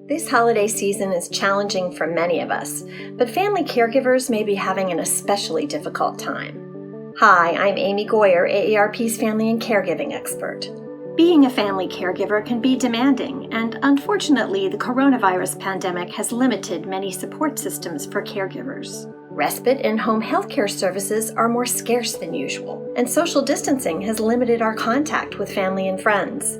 This holiday season is challenging for many of us, but family caregivers may be having an especially difficult time. Hi, I'm Amy Goyer, AARP's family and caregiving expert. Being a family caregiver can be demanding, and unfortunately, the coronavirus pandemic has limited many support systems for caregivers. Respite and home healthcare services are more scarce than usual, and social distancing has limited our contact with family and friends.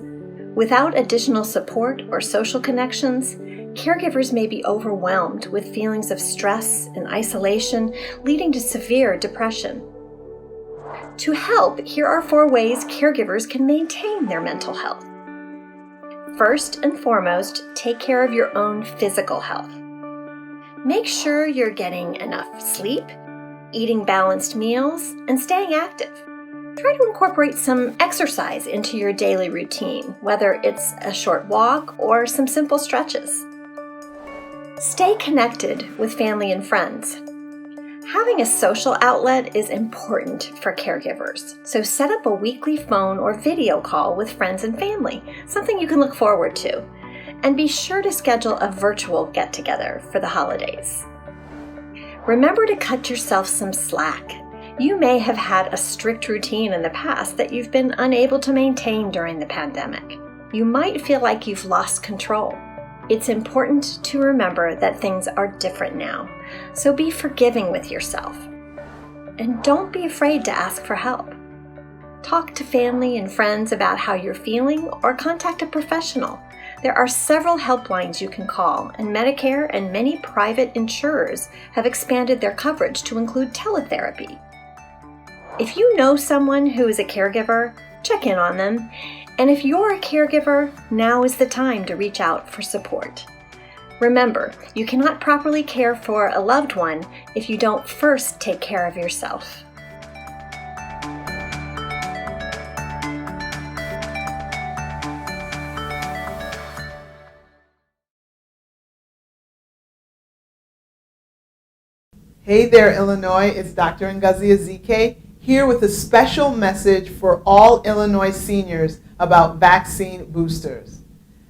Without additional support or social connections, caregivers may be overwhelmed with feelings of stress and isolation, leading to severe depression. To help, here are 4 ways caregivers can maintain their mental health. First and foremost, take care of your own physical health. Make sure you're getting enough sleep, eating balanced meals, and staying active. Try to incorporate some exercise into your daily routine, whether it's a short walk or some simple stretches. Stay connected with family and friends. Having a social outlet is important for caregivers, so set up a weekly phone or video call with friends and family, something you can look forward to. And be sure to schedule a virtual get-together for the holidays. Remember to cut yourself some slack. You may have had a strict routine in the past that you've been unable to maintain during the pandemic. You might feel like you've lost control. It's important to remember that things are different now, so be forgiving with yourself. And don't be afraid to ask for help. Talk to family and friends about how you're feeling or contact a professional. There are several helplines you can call, and Medicare and many private insurers have expanded their coverage to include teletherapy. If you know someone who is a caregiver, check in on them. And if you're a caregiver, now is the time to reach out for support. Remember, you cannot properly care for a loved one if you don't first take care of yourself. Hey there, Illinois. It's Dr. Ngozi Ezike here with a special message for all Illinois seniors about vaccine boosters.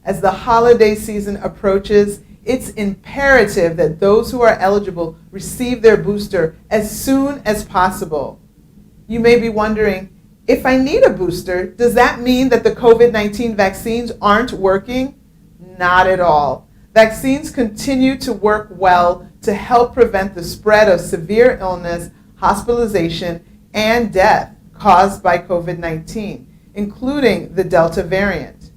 As the holiday season approaches, it's imperative that those who are eligible receive their booster as soon as possible. You may be wondering, if I need a booster, does that mean that the COVID-19 vaccines aren't working? Not at all. Vaccines continue to work well to help prevent the spread of severe illness, hospitalization, and death caused by COVID-19, including the Delta variant.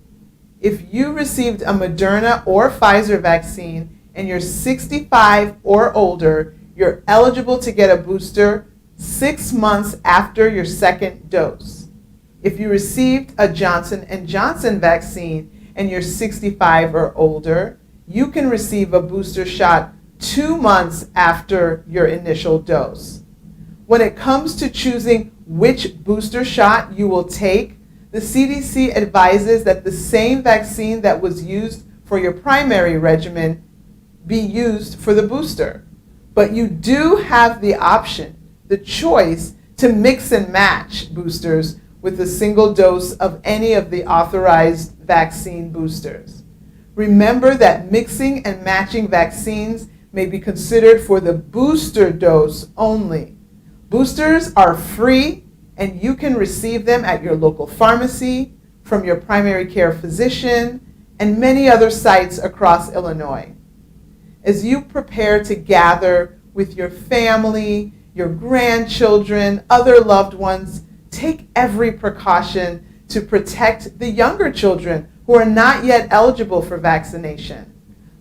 If you received a Moderna or Pfizer vaccine and you're 65 or older, you're eligible to get a booster 6 months after your second dose. If you received a Johnson & Johnson vaccine and you're 65 or older, you can receive a booster shot 2 months after your initial dose. When it comes to choosing which booster shot you will take, the CDC advises that the same vaccine that was used for your primary regimen be used for the booster. But you do have the option, the choice, to mix and match boosters with a single dose of any of the authorized vaccine boosters. Remember that mixing and matching vaccines may be considered for the booster dose only. Boosters are free, and you can receive them at your local pharmacy, from your primary care physician, and many other sites across Illinois. As you prepare to gather with your family, your grandchildren, other loved ones, take every precaution to protect the younger children who are not yet eligible for vaccination.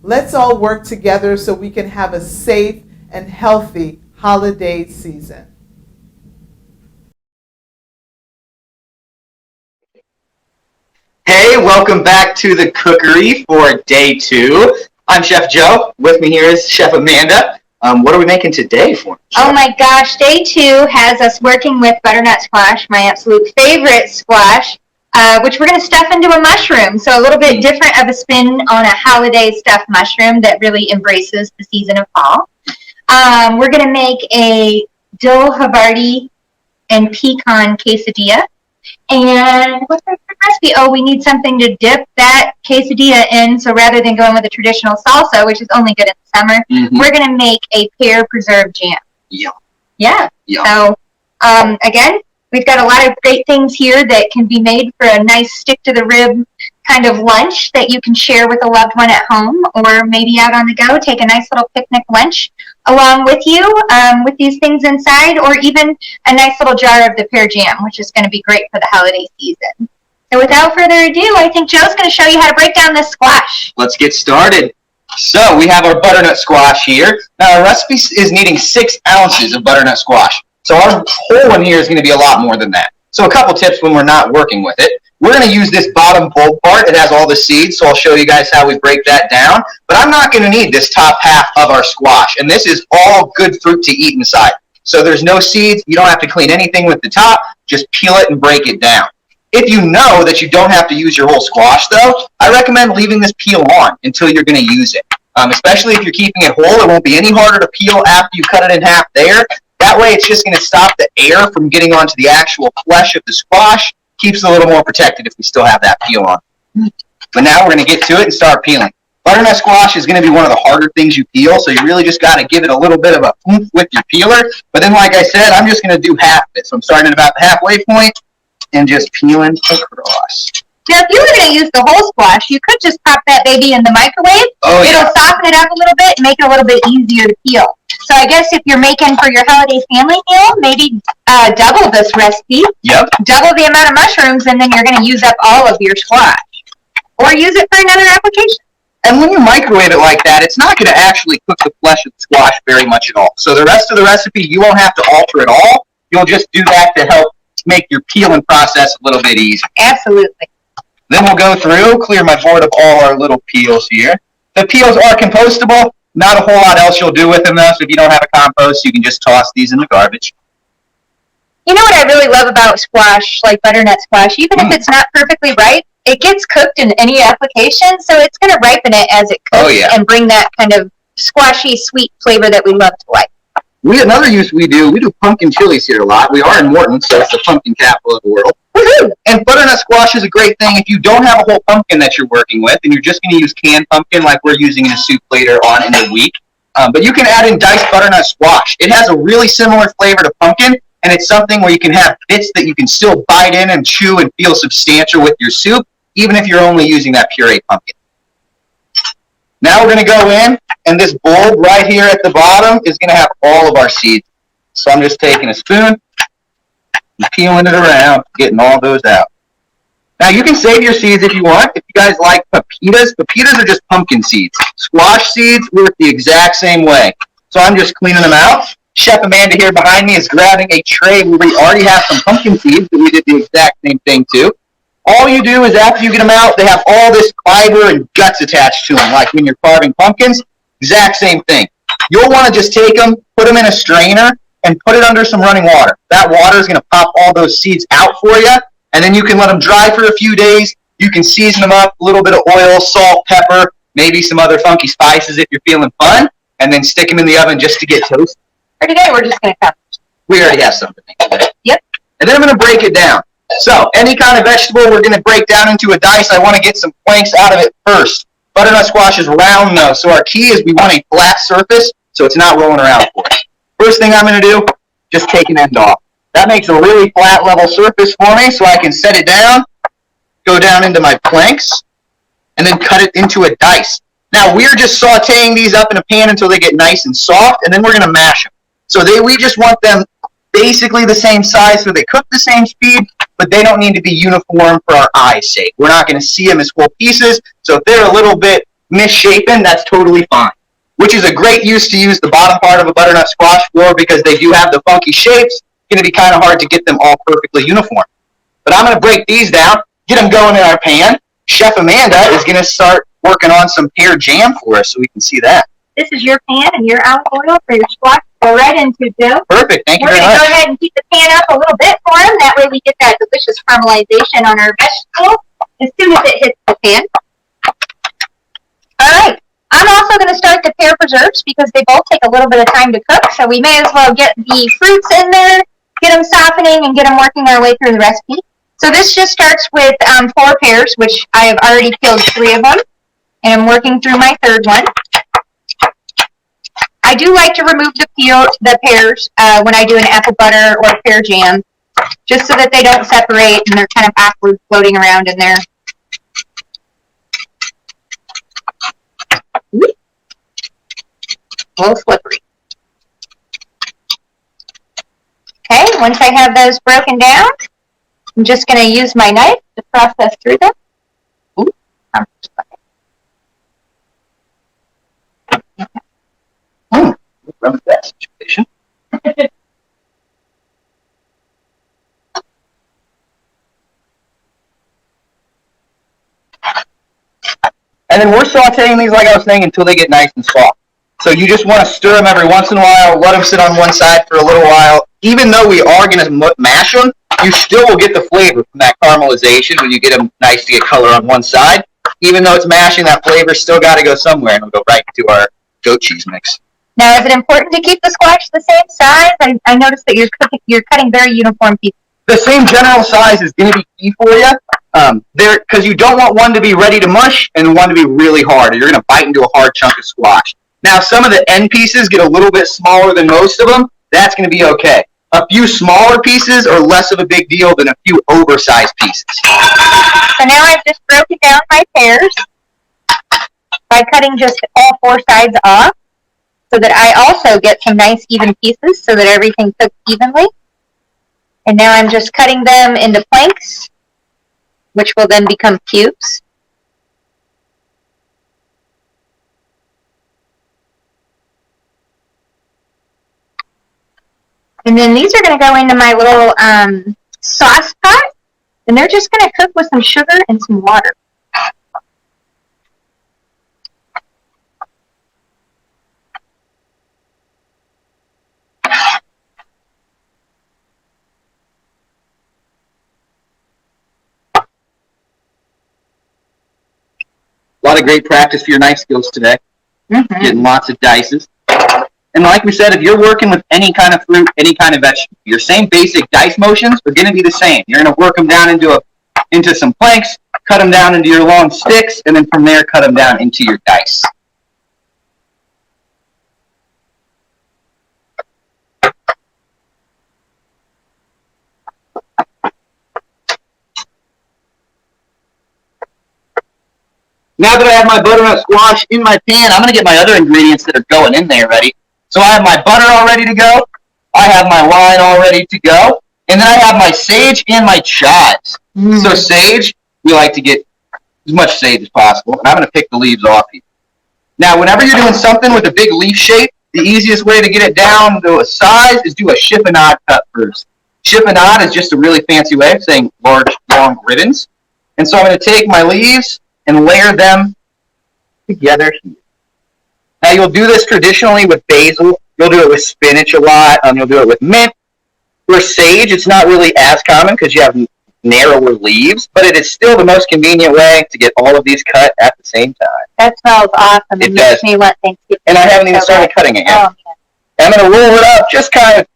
Let's all work together so we can have a safe and healthy holiday season. Hey, welcome back to the Cookery for day 2. I'm Chef Joe. With me here is Chef Amanda. What are we making today for? Oh my gosh, day 2 has us working with butternut squash, my absolute favorite squash, which we're going to stuff into a mushroom. So a little bit different of a spin on a holiday stuffed mushroom that really embraces the season of fall. We're going to make a dill Havarti and pecan quesadilla. And what's our third recipe? Oh, we need something to dip that quesadilla in. So rather than going with a traditional salsa, which is only good in the summer, we're going to make a pear preserve jam. Yum. Yeah. Yum. So, again, we've got a lot of great things here that can be made for a nice stick-to-the-rib kind of lunch that you can share with a loved one at home, or maybe out on the go. Take a nice little picnic lunch along with you with these things inside, or even a nice little jar of the pear jam, which is going to be great for the holiday season. So without further ado, I think Joe's going to show you how to break down this squash. Let's get started. So we have our butternut squash here. Now our recipe is needing 6 ounces of butternut squash. So our whole one here is going to be a lot more than that. So a couple tips when we're not working with it. We're going to use this bottom bulb part. It has all the seeds, so I'll show you guys how we break that down. But I'm not going to need this top half of our squash, and this is all good fruit to eat inside. So there's no seeds. You don't have to clean anything with the top. Just peel it and break it down. If you know that you don't have to use your whole squash, though, I recommend leaving this peel on until you're going to use it. Especially if you're keeping it whole, it won't be any harder to peel after you cut it in half there. That way, it's just going to stop the air from getting onto the actual flesh of the squash. Keeps it a little more protected if we still have that peel on. But now we're going to get to it and start peeling. Butternut squash is going to be one of the harder things you peel, so you really just got to give it a little bit of a oomph with your peeler. But then, like I said, I'm just going to do half of it. So I'm starting at about the halfway point and just peeling across. Now, if you were going to use the whole squash, you could just pop that baby in the microwave. Oh, yeah. It'll soften it up a little bit and make it a little bit easier to peel. So I guess if you're making for your holiday family meal, maybe double this recipe. Yep. Double the amount of mushrooms, and then you're going to use up all of your squash. Or use it for another application. And when you microwave it like that, it's not going to actually cook the flesh of the squash very much at all. So the rest of the recipe, you won't have to alter at all. You'll just do that to help make your peeling process a little bit easier. Absolutely. Then we'll go through, clear my board of all our little peels here. The peels are compostable. Not a whole lot else you'll do with them, though, so if you don't have a compost, you can just toss these in the garbage. You know what I really love about squash, like butternut squash, even if it's not perfectly ripe, it gets cooked in any application, so it's going to ripen it as it cooks and bring that kind of squashy, sweet flavor that we love to like. Another use we do pumpkin chilies here a lot. We are in Morton, so it's the pumpkin capital of the world. Woohoo! And butternut squash is a great thing if you don't have a whole pumpkin that you're working with, and you're just going to use canned pumpkin like we're using in a soup later on in the week. But you can add in diced butternut squash. It has a really similar flavor to pumpkin, and it's something where you can have bits that you can still bite in and chew and feel substantial with your soup, even if you're only using that pureed pumpkin. Now we're going to go in, and this bulb right here at the bottom is going to have all of our seeds. So I'm just taking a spoon and peeling it around, getting all those out. Now you can save your seeds if you want. If you guys like pepitas, pepitas are just pumpkin seeds. Squash seeds work the exact same way. So I'm just cleaning them out. Chef Amanda here behind me is grabbing a tray where we already have some pumpkin seeds that we did the exact same thing to. All you do is after you get them out, they have all this fiber and guts attached to them, like when you're carving pumpkins. Exact same thing. You'll want to just take them, put them in a strainer, and put it under some running water. That water is going to pop all those seeds out for you, and then you can let them dry for a few days. You can season them up, a little bit of oil, salt, pepper, maybe some other funky spices if you're feeling fun, and then stick them in the oven just to get toasted. For today, we're just going to cut. We already have something today. Yep. And then I'm going to break it down. So, any kind of vegetable we're going to break down into a dice, I want to get some planks out of it first. Butternut squash is round, though, so our key is we want a flat surface so it's not rolling around for us. First thing I'm going to do, just take an end off. That makes a really flat, level surface for me, so I can set it down, go down into my planks, and then cut it into a dice. Now, we're just sauteing these up in a pan until they get nice and soft, and then we're going to mash them. So we just want them basically the same size so they cook the same speed, but they don't need to be uniform for our eyes' sake. We're not going to see them as whole pieces, so if they're a little bit misshapen, that's totally fine. Which is a great use to use the bottom part of a butternut squash for because they do have the funky shapes. It's going to be kind of hard to get them all perfectly uniform. But I'm going to break these down, get them going in our pan. Chef Amanda is going to start working on some pear jam for us so we can see that. This is your pan and your olive oil for your squash to go right into, Joe. Perfect. Thank you very much. We're going to go ahead and heat the pan up a little bit for them. That way we get that delicious caramelization on our vegetables as soon as it hits the pan. All right. I'm also going to start the pear preserves because they both take a little bit of time to cook, so we may as well get the fruits in there, get them softening, and get them working our way through the recipe. So this just starts with 4 pears, which I have already peeled 3 of them, and I'm working through my 3rd one. I do like to remove the pears when I do an apple butter or pear jam, just so that they don't separate and they're kind of awkward floating around in there. A little slippery. Okay, once I have those broken down, I'm just going to use my knife to process through them. Ooh, Remember that situation. And then we're sauteing these, like I was saying, until they get nice and soft. So you just want to stir them every once in a while, let them sit on one side for a little while. Even though we are going to mash them, you still will get the flavor from that caramelization when you get them nice to get color on one side. Even though it's mashing, that flavor's still got to go somewhere, and it'll go right into our goat cheese mix. Now, is it important to keep the squash the same size? I noticed that you're cutting very uniform pieces. The same general size is going to be key for you. Because you don't want one to be ready to mush and one to be really hard. You're going to bite into a hard chunk of squash. Now, some of the end pieces get a little bit smaller than most of them. That's going to be okay. A few smaller pieces are less of a big deal than a few oversized pieces. So now I've just broken down my pears by cutting just all 4 sides off so that I also get some nice even pieces so that everything cooks evenly. And now I'm just cutting them into planks, which will then become cubes. And then these are going to go into my little sauce pot, and they're just going to cook with some sugar and some water. A lot of great practice for your knife skills today. Mm-hmm. Getting lots of dices. And like we said, if you're working with any kind of fruit, any kind of vegetable, your same basic dice motions are going to be the same. You're going to work them down into some planks, cut them down into your long sticks, and then from there cut them down into your dice. Now that I have my butternut squash in my pan, I'm going to get my other ingredients that are going in there ready. So I have my butter all ready to go. I have my wine all ready to go. And then I have my sage and my chives. So sage, we like to get as much sage as possible. And I'm going to pick the leaves off here. Now, whenever you're doing something with a big leaf shape, the easiest way to get it down to a size is do a chiffonade cut first. Chiffonade is just a really fancy way of saying large, long ribbons. And so I'm going to take my leaves and layer them together here. Now, you'll do this traditionally with basil. You'll do it with spinach a lot. You'll do it with mint. For sage, it's not really as common because you have narrower leaves, but it is still the most convenient way to get all of these cut at the same time. That smells awesome. It makes does. me want Thanksgiving. And I haven't even started cutting it yet. Oh, I'm going to roll it up just kind of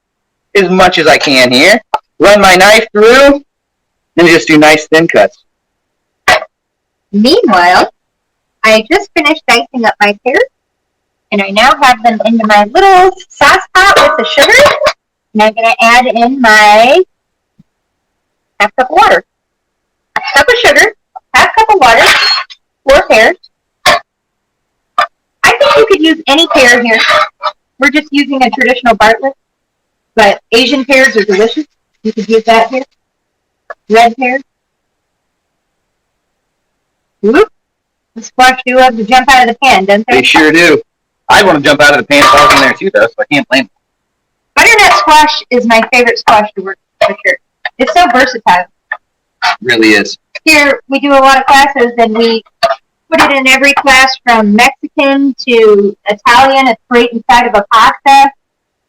as much as I can here. Run my knife through, and just do nice thin cuts. Meanwhile, I just finished dicing up my pears, and I now have them into my little sauce pot with the sugar. And I'm going to add in my half cup of water. A cup of sugar, half cup of water, 4 pears. I think you could use any pear here. We're just using a traditional Bartlett, but Asian pears are delicious. You could use that here. Red pears. Whoop. The squash do love to jump out of the pan, don't they? They sure do. I'd want to jump out of the pan if I was in there too, though, so I can't blame them. Butternut squash is my favorite squash to work with, for sure. It's so versatile. It really is. Here, we do a lot of classes, and we put it in every class from Mexican to Italian. It's great inside of a pasta.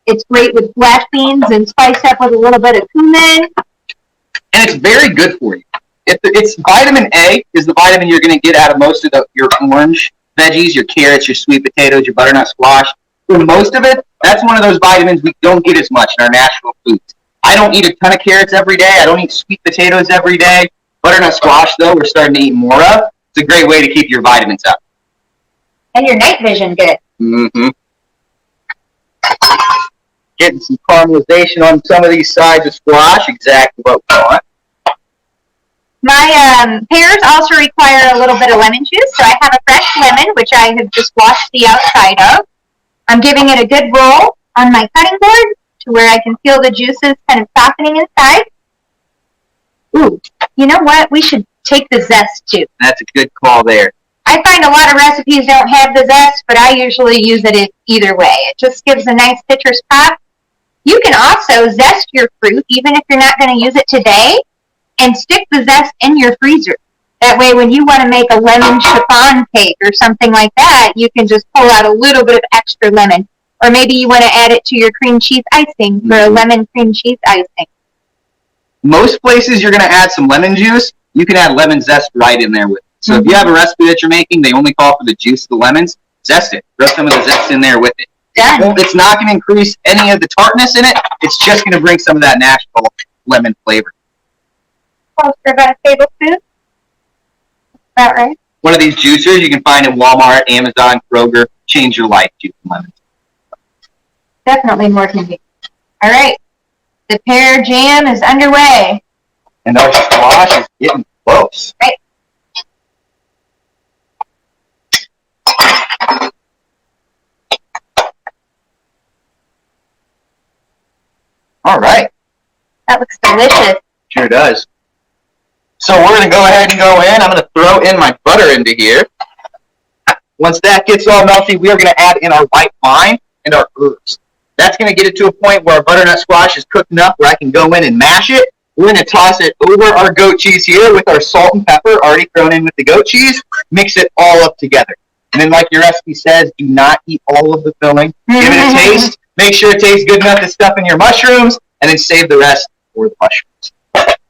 It's great with black beans and spiced up with a little bit of cumin. And it's very good for you. It's vitamin A is the vitamin you're going to get out of most of your orange veggies, your carrots, your sweet potatoes, your butternut squash. For most of it, that's one of those vitamins we don't get as much in our natural foods. I don't eat a ton of carrots every day. I don't eat sweet potatoes every day. Butternut squash, though, we're starting to eat more of. It's a great way to keep your vitamins up. And your night vision good. Mm-hmm. Getting some caramelization on some of these sides of squash, exactly what we want. My pears also require a little bit of lemon juice, so I have a fresh lemon, which I have just washed the outside of. I'm giving it a good roll on my cutting board to where I can feel the juices kind of softening inside. Ooh, you know what? We should take the zest too. That's a good call there. I find a lot of recipes don't have the zest, but I usually use it either way. It just gives a nice citrus pop. You can also zest your fruit, even if you're not going to use it today, and stick the zest in your freezer. That way, when you want to make a lemon chiffon cake or something like that, you can just pull out a little bit of extra lemon. Or maybe you want to add it to your cream cheese icing for a lemon cream cheese icing. Most places you're going to add some lemon juice, you can add lemon zest right in there with it. So if you have a recipe that you're making, they only call for the juice of the lemons, zest it. Throw some of the zest in there with it. Done. It's not going to increase any of the tartness in it. It's just going to bring some of that natural lemon flavor. Close for about a tablespoon. About right. One of these juicers you can find in Walmart, Amazon, Kroger. Change your life, juice lemons. Definitely more convenient. All right. The pear jam is underway. And our squash is getting close. Right. All right. That looks delicious. Sure does. So we're going to go ahead and go in. I'm going to throw in my butter into here. Once that gets all melty, we are going to add in our white wine and our herbs. That's going to get it to a point where our butternut squash is cooked enough where I can go in and mash it. We're going to toss it over our goat cheese here with our salt and pepper already thrown in with the goat cheese. Mix it all up together. And then like your recipe says, do not eat all of the filling. Give it a taste. Make sure it tastes good enough to stuff in your mushrooms, and then save the rest for the mushrooms.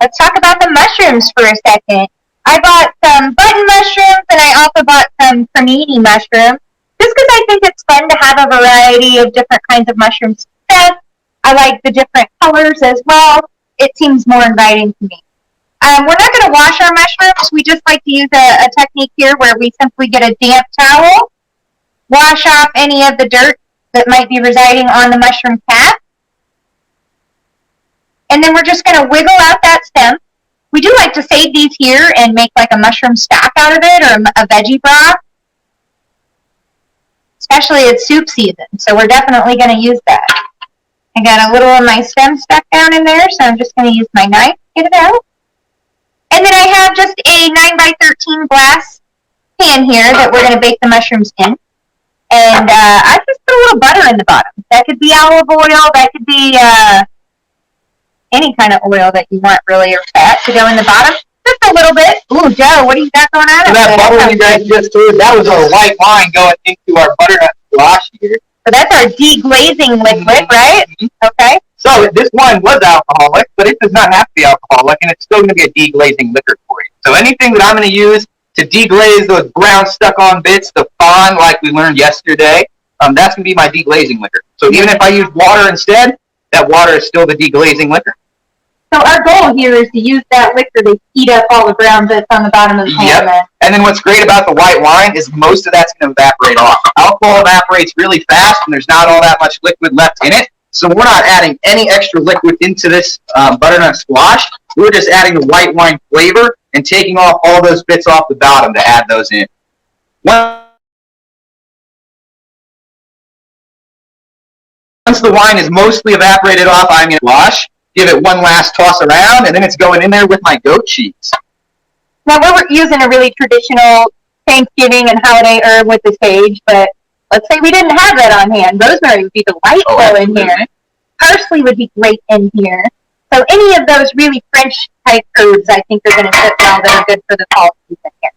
Let's talk about the mushrooms for a second. I bought some button mushrooms, and I also bought some cremini mushrooms, just because I think it's fun to have a variety of different kinds of mushrooms to test. I like the different colors as well. It seems more inviting to me. We're not going to wash our mushrooms. We just like to use a technique here where we simply get a damp towel, wash off any of the dirt that might be residing on the mushroom cap, and then we're just going to wiggle out that stem. We do like to save these here and make like a mushroom stock out of it or a veggie broth, especially it's soup season, so we're definitely going to use that. I got a little of my stem stuck down in there, so I'm just going to use my knife to get it out. And then I have just a 9x13 glass pan here that we're going to bake the mushrooms in. And I just put a little butter in the bottom. That could be olive oil. That could be any kind of oil that you want, really, or fat to go in the bottom. Just a little bit. Ooh, Joe, what do you got going on? So that butter you guys just heard, that was our white wine going into our butternut squash here. So that's our deglazing liquid, right? Okay. So this wine was alcoholic, but it does not have to be alcoholic, and it's still going to be a deglazing liquor for you. So anything that I'm going to use to deglaze those brown stuck-on bits, the fond, like we learned yesterday, that's going to be my deglazing liquor. So even if I use water instead, that water is still the deglazing liquor. So our goal here is to use that liquor to heat up all the brown bits on the bottom of the pan. Yep. And then what's great about the white wine is most of that's going to evaporate off. Alcohol evaporates really fast, and there's not all that much liquid left in it. So we're not adding any extra liquid into this butternut squash. We're just adding the white wine flavor and taking off all those bits off the bottom to add those in. Once the wine is mostly evaporated off, I'm going to wash, give it one last toss around, and then it's going in there with my goat cheese. Now we're using a really traditional Thanksgiving and holiday herb with the sage, but let's say we didn't have that on hand. Rosemary would be delightful in here. Parsley would be great in here. So any of those really French-type herbs, I think, are going to fit well that are good for the fall season here.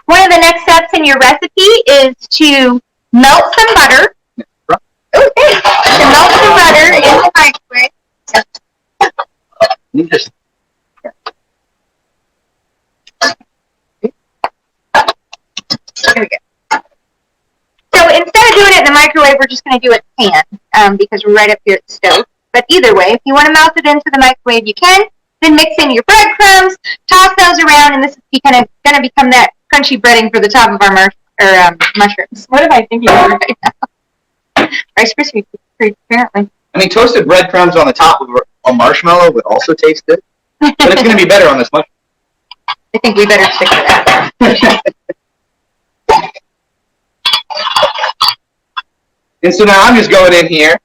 One of the next steps in your recipe is to melt some butter. Okay. To melt some butter in the microwave. Here we go. So instead of doing it in the microwave, we're just going to do it pan because we're right up here at the stove. But either way, if you want to melt it into the microwave, you can. Then mix in your breadcrumbs, toss those around, and this is going to become that crunchy breading for the top of our mushrooms. What am I thinking of right now? Rice Krispie treats, apparently. I mean, toasted breadcrumbs on the top of a marshmallow would also taste good, but it's going to be better on this mushroom. I think we better stick with that. And so now I'm just going in here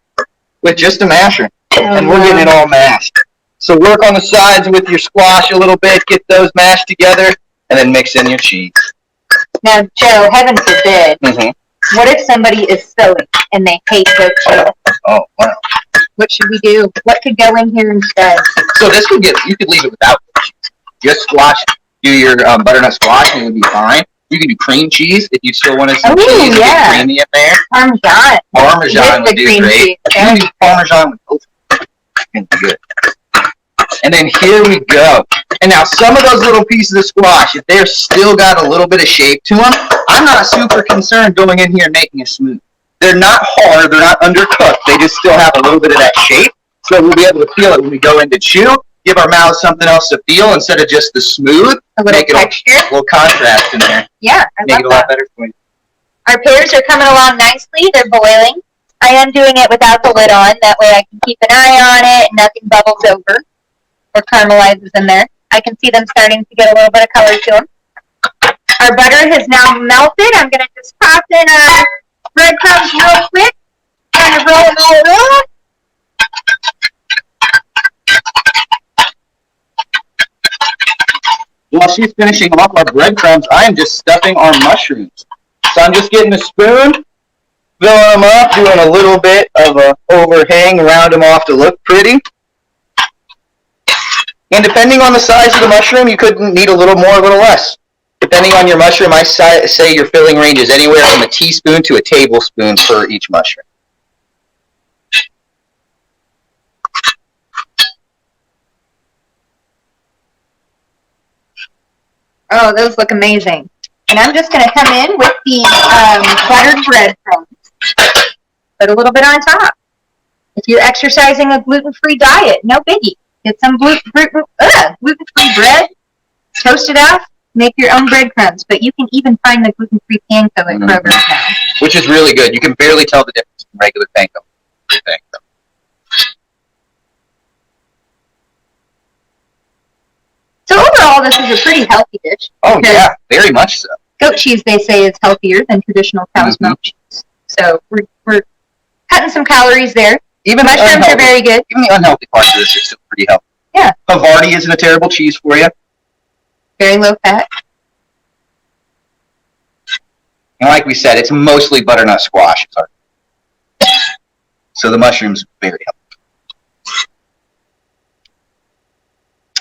with just a masher, and we're getting it all mashed. So work on the sides with your squash a little bit, get those mashed together, and then mix in your cheese. Now, Joe, heaven forbid, what if somebody is sewing and they hate goat cheese? Oh, wow. What should we do? What could go in here instead? So this you could leave it without goat cheese. Just squash, do your butternut squash, and it would be fine. You can do cream cheese if you still want to see cheese get creamy in there. Parmesan. Parmesan would do great. Cheese. You can do Parmesan with both. It's good. And then here we go. And now some of those little pieces of squash, if they're still got a little bit of shape to them, I'm not super concerned going in here and making it smooth. They're not hard, they're not undercooked, they just still have a little bit of that shape. So we'll be able to feel it when we go in to chew, give our mouths something else to feel instead of just the smooth. A little texture. A little contrast in there. Yeah, Make it a lot better for you. Our pears are coming along nicely, they're boiling. I am doing it without the lid on, that way I can keep an eye on it and nothing bubbles over or caramelizes in there. I can see them starting to get a little bit of color to them. Our butter has now melted. I'm going to just pop in our breadcrumbs real quick. Kind of roll them all around. While she's finishing off our breadcrumbs, I am just stuffing our mushrooms. So I'm just getting a spoon, filling them up, doing a little bit of a overhang, round them off to look pretty. And depending on the size of the mushroom, you could need a little more, a little less. Depending on your mushroom, I say your filling range is anywhere from a teaspoon to a tablespoon per each mushroom. Oh, those look amazing. And I'm just going to come in with the buttered breadcrumbs. Put a little bit on top. If you're exercising a gluten-free diet, no biggie. Get some gluten-free bread, toast it out, make your own breadcrumbs. But you can even find the gluten-free panko at Kroger's now. Which is really good. You can barely tell the difference from regular panko. So overall, this is a pretty healthy dish. Oh, yeah, very much so. Goat cheese, they say, is healthier than traditional cow's milk cheese. So we're cutting some calories there. Even mushrooms are very good. Even the unhealthy parts of this are still pretty healthy. Yeah. Havarti isn't a terrible cheese for you. Very low fat. And like we said, it's mostly butternut squash. So the mushrooms are very healthy.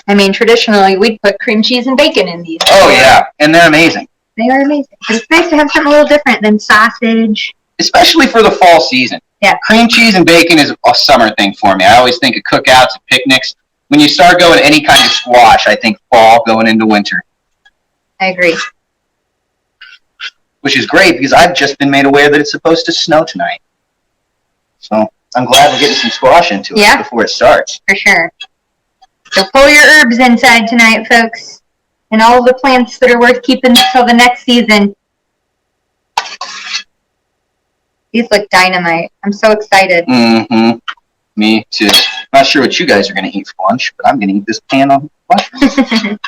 I mean, traditionally, we'd put cream cheese and bacon in these. Oh, yeah. And they're amazing. They are amazing. But it's nice to have something a little different than sausage. Especially for the fall season. Yeah. Cream cheese and bacon is a summer thing for me. I always think of cookouts and picnics. When you start going any kind of squash, I think fall going into winter. I agree. Which is great because I've just been made aware that it's supposed to snow tonight. So I'm glad we're getting some squash into it before it starts. For sure. So pull your herbs inside tonight, folks. And all of the plants that are worth keeping until the next season. These look dynamite. I'm so excited. Mm-hmm. Me too. Not sure what you guys are going to eat for lunch, but I'm going to eat this pan of mushrooms.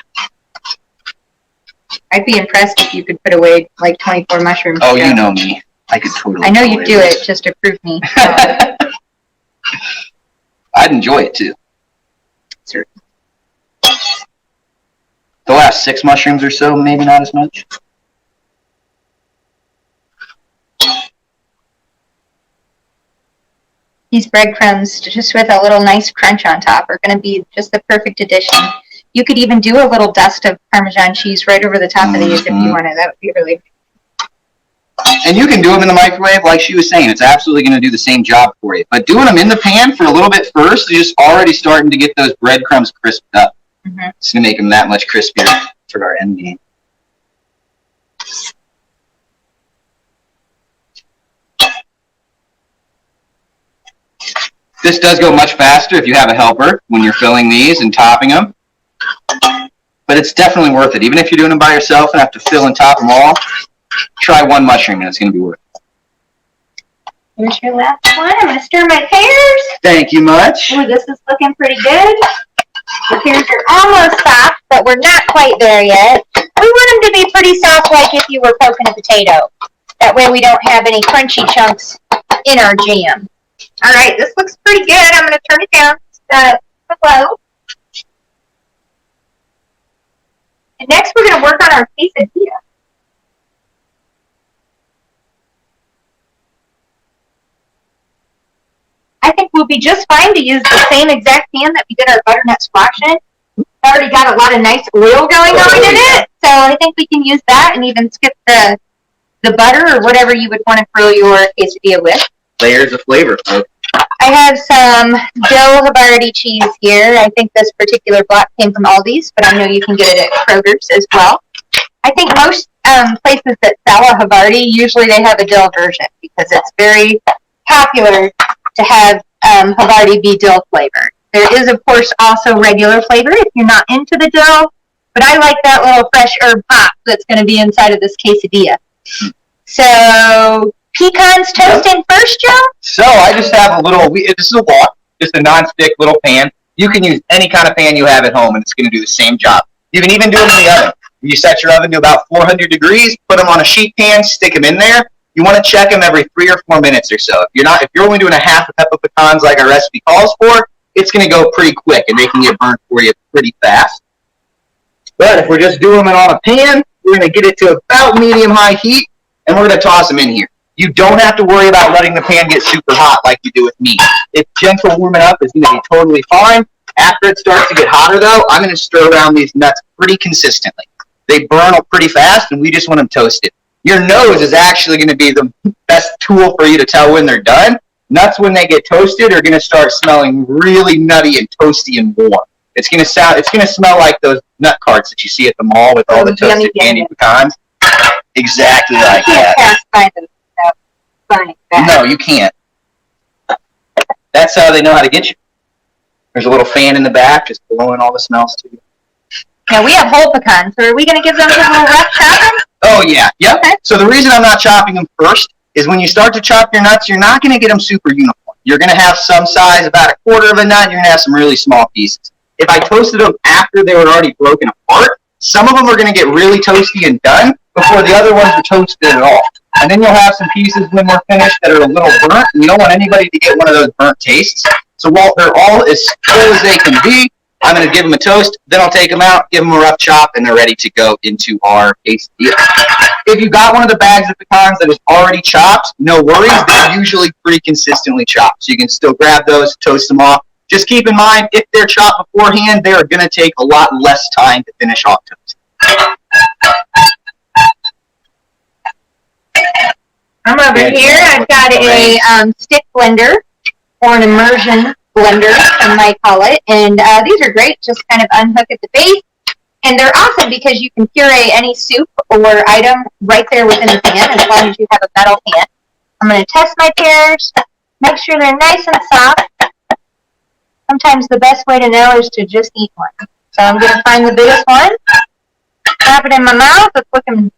I'd be impressed if you could put away like 24 mushrooms. Oh, you know me. I could totally. I know you do it just to prove me. I'd enjoy it too. Certainly. The last 6 mushrooms or so, maybe not as much. These breadcrumbs, just with a little nice crunch on top, are going to be just the perfect addition. You could even do a little dust of Parmesan cheese right over the top of these if you wanted. That would be really. And you can do them in the microwave, like she was saying. It's absolutely going to do the same job for you. But doing them in the pan for a little bit first, you're just already starting to get those breadcrumbs crisped up. Mm-hmm. It's going to make them that much crispier for our end game. This does go much faster if you have a helper when you're filling these and topping them. But it's definitely worth it. Even if you're doing them by yourself and have to fill and top them all, try one mushroom and it's going to be worth it. Here's your last one. I'm going to stir my pears. Thank you much. Ooh, this is looking pretty good. The pears are almost soft, but we're not quite there yet. We want them to be pretty soft, like if you were poking a potato. That way we don't have any crunchy chunks in our jam. All right, this looks pretty good. I'm going to turn it down low. And next we're going to work on our quesadilla. I think we'll be just fine to use the same exact pan that we did our butternut squash in. It's already got a lot of nice oil going on in it, so I think we can use that and even skip the butter or whatever you would want to grill your quesadilla with. Layers of flavor. I have some dough Havarti cheese here. I think this particular block came from Aldi's, but I know you can get it at Kroger's as well. I think most places that sell a Havarti, usually they have a dill version because it's very popular to have Havarti be dill flavored. There is, of course, also regular flavor if you're not into the dill, but I like that little fresh herb pop that's going to be inside of this quesadilla. So, pecans toasting first, Joe? So I just have a little, this is a wok, just a non-stick little pan. You can use any kind of pan you have at home and it's going to do the same job. You can even do them in the oven. You set your oven to about 400 degrees, put them on a sheet pan, stick them in there. You want to check them every 3 or 4 minutes or so. If you're only doing a half a cup of pecans like our recipe calls for, it's going to go pretty quick and they can get burnt for you pretty fast. But if we're just doing it on a pan, we're going to get it to about medium-high heat and we're going to toss them in here. You don't have to worry about letting the pan get super hot like you do with meat. If gentle warming up is going to be totally fine. After it starts to get hotter, though, I'm going to stir around these nuts pretty consistently. They burn pretty fast, and we just want them toasted. Your nose is actually going to be the best tool for you to tell when they're done. Nuts, when they get toasted, are going to start smelling really nutty and toasty and warm. It's going to smell like those nut carts that you see at the mall with all the toasted candy pecans. Exactly like that. No, you can't. That's how they know how to get you. There's a little fan in the back just blowing all the smells to you. Now, we have whole pecans, so are we going to give them a little rough chopping? Oh, yeah. Yep. Okay. So the reason I'm not chopping them first is when you start to chop your nuts, you're not going to get them super uniform. You're going to have some size, about a quarter of a nut, you're going to have some really small pieces. If I toasted them after they were already broken apart, some of them are going to get really toasty and done before the other ones are toasted at all. And then you'll have some pieces when we're finished that are a little burnt, and you don't want anybody to get one of those burnt tastes. So while they're all as full as they can be, I'm going to give them a toast, then I'll take them out, give them a rough chop, and they're ready to go into our quesadilla. If you got one of the bags of pecans that is already chopped, no worries. They're usually pretty consistently chopped. So you can still grab those, toast them off. Just keep in mind, if they're chopped beforehand, they are going to take a lot less time to finish off toast. I'm over here. I've got a stick blender, or an immersion blender, some might call it. And these are great. Just kind of unhook at the base. And they're awesome because you can puree any soup or item right there within the pan as long as you have a metal pan. I'm going to test my pears, make sure they're nice and soft. Sometimes the best way to know is to just eat one. So I'm going to find the biggest one, wrap it in my mouth. It's looking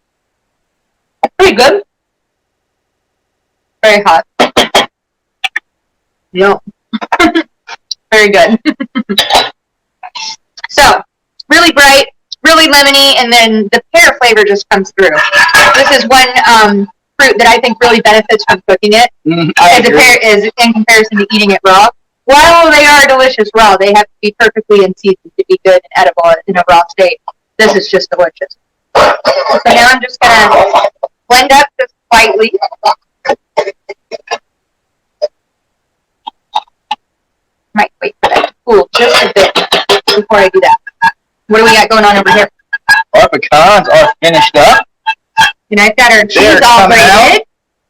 pretty good. Very hot. Yep. Very good. So, really bright, really lemony, and then the pear flavor just comes through. This is one fruit that I think really benefits from cooking it. And the pear is in comparison to eating it raw. While they are delicious raw, they have to be perfectly in season to be good and edible in a raw state. This is just delicious. So now I'm just going to blend up just slightly. Might wait for that to cool just a bit before I do that. What do we got going on over here? Our pecans are finished up. And I've got our cheese all grated.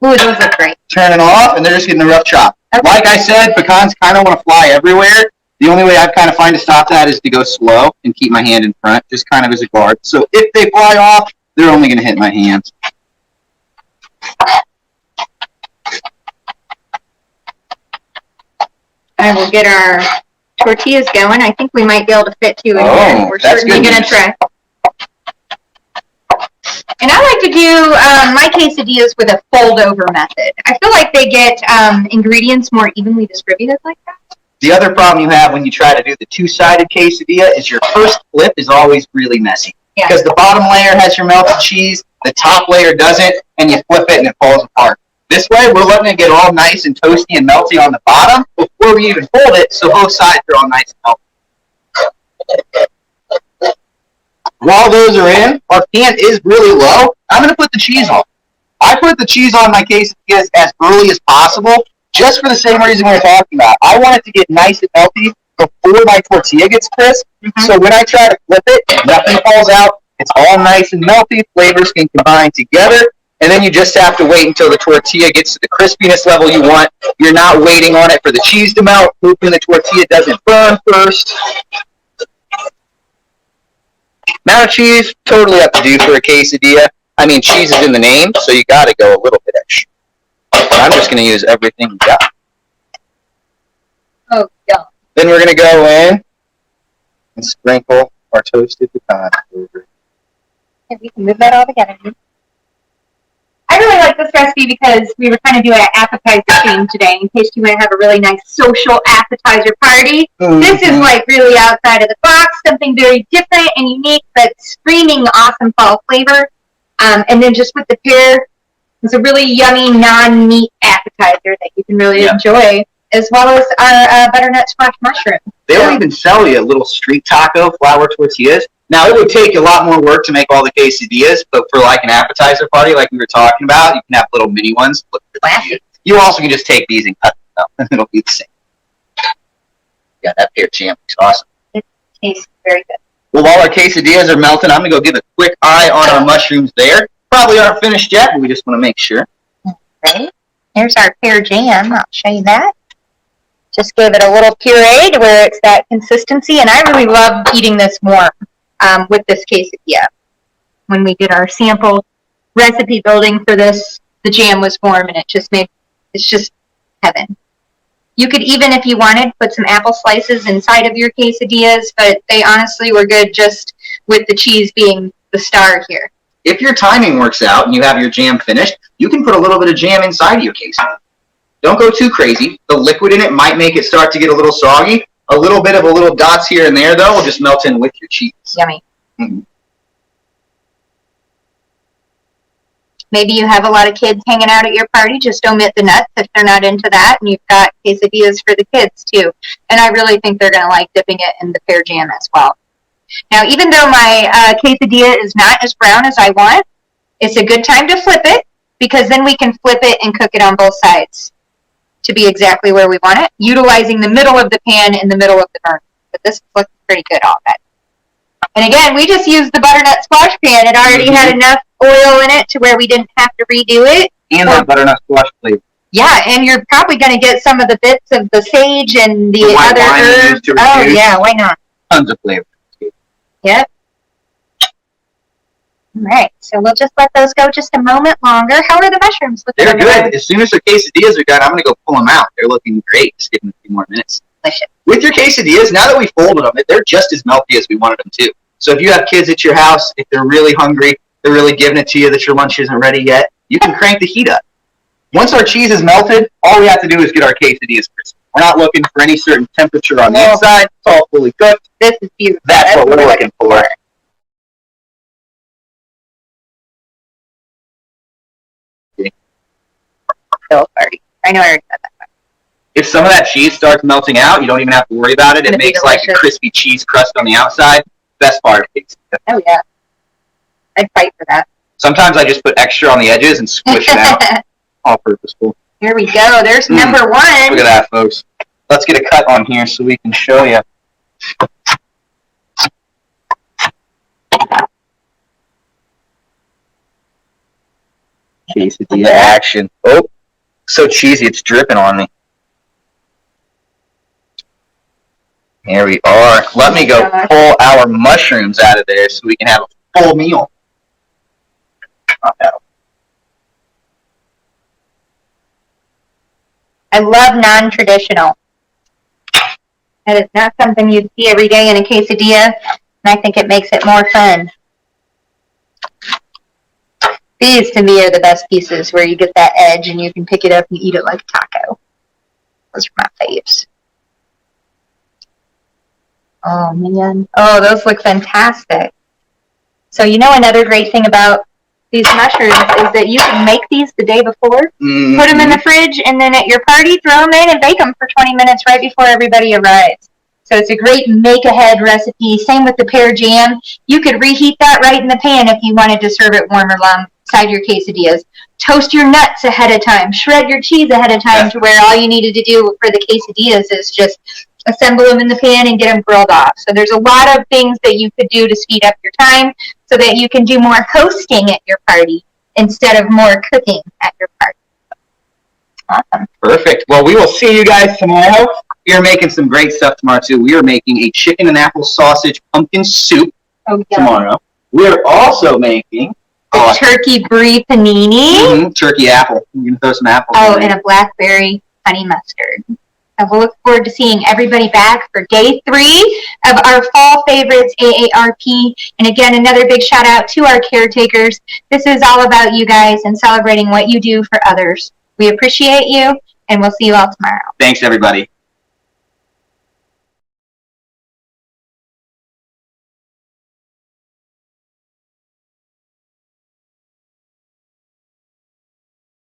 Ooh, those look great. Turning off, and they're just getting the rough chop. Okay. Like I said, pecans kind of want to fly everywhere. The only way I kind of find to stop that is to go slow and keep my hand in front, just kind of as a guard. So if they fly off, they're only going to hit my hands. I I will get our tortillas going. I think we might be able to fit 2 in here. We're certainly going to try. And I like to do my quesadillas with a fold-over method. I feel like they get ingredients more evenly distributed like that. The other problem you have when you try to do the two-sided quesadilla is your first flip is always really messy. Yeah. Because the bottom layer has your melted cheese, the top layer doesn't, and you flip it and it falls apart. This way, we're letting it get all nice and toasty and melty on the bottom before we even fold it, so both sides are all nice and melty. While those are in, our pan is really low. I'm going to put the cheese on. I put the cheese on my quesadillas as early as possible, just for the same reason we were talking about. I want it to get nice and melty before my tortilla gets crisp. So when I try to flip it, nothing falls out. It's all nice and melty. Flavors can combine together. And then you just have to wait until the tortilla gets to the crispiness level you want. You're not waiting on it for the cheese to melt, hoping the tortilla doesn't burn first. Amount of cheese, totally up to you for a quesadilla. I mean, cheese is in the name, so you got to go a little bit extra. I'm just going to use everything we got. Oh, yeah. Then we're going to go in and sprinkle our toasted pecan over. And we can move that all together. I really like this recipe because we were trying to do an appetizer theme today in case you want to have a really nice social appetizer party. Mm-hmm. This is like really outside of the box, something very different and unique, but screaming awesome fall flavor. And then just with the pear, it's a really yummy non-meat appetizer that you can really enjoy, as well as our butternut squash mushroom. They'll even sell you a little street taco flour tortillas. Now, it would take a lot more work to make all the quesadillas, but for like an appetizer party like we were talking about, you can have little mini ones. You also can just take these and cut them up, and it'll be the same. Yeah, that pear jam looks awesome. It tastes very good. Well, while our quesadillas are melting, I'm going to go give a quick eye on our mushrooms there. Probably aren't finished yet, but we just want to make sure. Right. Here's our pear jam. I'll show you that. Just gave it a little puree to where it's that consistency, and I really love eating this warm with this quesadilla. When we did our sample recipe building for this, the jam was warm, and it's just heaven. You could even, if you wanted, put some apple slices inside of your quesadillas, but they honestly were good just with the cheese being the star here. If your timing works out and you have your jam finished, you can put a little bit of jam inside of your quesadilla. Don't go too crazy. The liquid in it might make it start to get a little soggy. A little bit of a little dots here and there, though, will just melt in with your cheese. Yummy. Mm-hmm. Maybe you have a lot of kids hanging out at your party. Just omit the nuts if they're not into that. And you've got quesadillas for the kids, too. And I really think they're going to like dipping it in the pear jam as well. Now, even though my quesadilla is not as brown as I want, it's a good time to flip it, because then we can flip it and cook it on both sides to be exactly where we want it, utilizing the middle of the pan in the middle of the burner. But this looks pretty good all that. And again, we just used the butternut squash pan. It already had enough oil in it to where we didn't have to redo it. And the butternut squash flavor. Yeah, and you're probably going to get some of the bits of the sage and the other herbs. Oh, yeah, why not? Tons of flavor. Yep. All right, so we'll just let those go just a moment longer. How are the mushrooms looking? They're good. As soon as the quesadillas are done, I'm going to go pull them out. They're looking great. Just give them a few more minutes. Delicious. With your quesadillas, now that we folded them, they're just as melty as we wanted them to. So if you have kids at your house, if they're really hungry, they're really giving it to you that your lunch isn't ready yet, you can crank the heat up. Once our cheese is melted, all we have to do is get our quesadillas crispy. We're not looking for any certain temperature on the inside. It's all fully cooked. This is beautiful. That's what we're looking for. Party. I know I already said that. If some of that cheese starts melting out, you don't even have to worry about it. It makes like a crispy cheese crust on the outside. Best part of it. Oh, yeah. I'd fight for that. Sometimes I just put extra on the edges and squish it out. All purposeful. Here we go. There's number one. Look at that, folks. Let's get a cut on here so we can show you. Quesadilla action. Oh, so cheesy. It's dripping on me. Here we are. Let me go pull our mushrooms out of there so we can have a full meal. I love non-traditional. That is not something you'd see every day in a quesadilla, and I think it makes it more fun. These, to me, are the best pieces where you get that edge and you can pick it up and eat it like a taco. Those are my faves. Oh, man. Oh, those look fantastic. So, you know, another great thing about these mushrooms is that you can make these the day before, put them in the fridge, and then at your party, throw them in and bake them for 20 minutes right before everybody arrives. So it's a great make-ahead recipe. Same with the pear jam. You could reheat that right in the pan if you wanted to serve it warm alongside your quesadillas. Toast your nuts ahead of time. Shred your cheese ahead of time to where all you needed to do for the quesadillas is just assemble them in the pan and get them grilled off. So there's a lot of things that you could do to speed up your time so that you can do more hosting at your party instead of more cooking at your party. Awesome. Perfect. Well, we will see you guys tomorrow. We are making some great stuff tomorrow, too. We are making a chicken and apple sausage pumpkin soup tomorrow. We're also making turkey brie panini. Turkey apple. We're going to throw some apples in and a blackberry honey mustard. And we'll look forward to seeing everybody back for day 3 of our fall favorites, AARP. And again, another big shout out to our caretakers. This is all about you guys and celebrating what you do for others. We appreciate you, and we'll see you all tomorrow. Thanks, everybody.